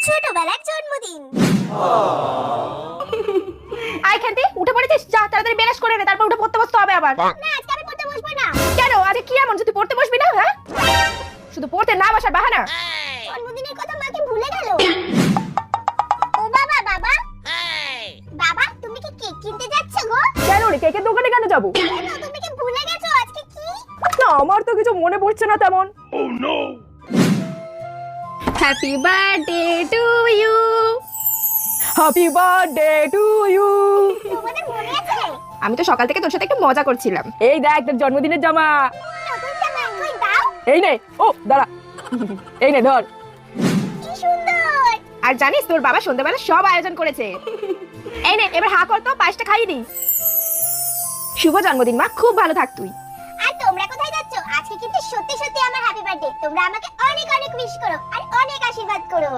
ছোটবেলার জন্মদিন। আয় খেলতে উঠে পড়েছিস, যা তাড়াতাড়ি বেরাস করে নে, তারপর উঠে পড়তে বসতে হবে আবার। না আজকে আমি পড়তে বসবো না। কেন, আজকে কি এমন যে তুই পড়তে বসবি না? হ্যাঁ, শুধু পড়তে না বসার বাহানা। জন্মদিনের কথা মাকে ভুলে গেল। ও বাবা, বাবা বাবা তুমি কি কেক কিনতে যাচ্ছ গো? কেন রে, কেকের দোকানে কেন যাবো? কেন তুমি কি ভুলে গেছো আজকে কি? না, আমার তো কিছু মনে পড়ছে না তেমন। Happy birthday to you, happy birthday to you. তোমাদের মনে আছে? আমি তো সকাল থেকে তোর সাথে একটু মজা করছিলাম। এই দেখ তোর জন্মদিনের জামা। নতুন জামা কই দাও? এই নে, ও দাঁড়া, এই নে ধর। কি সুন্দর। আর জানিস তোর বাবা সন্ধ্যাবেলা সব আয়োজন করেছে। এই নে, এবার হা কর তো, পায়েসটা খাইয়ে দি। শুভ জন্মদিন মা, খুব ভালো থাক তুই। আর তোমরা কোথায় যাচ্ছ? আজকে কিন্তু সত্যি সত্যি আমার হ্যাপি বার্থডে। তোমরা আমাকে অনেক অনেক উইশ করো আর অনেক আশীর্বাদ করো।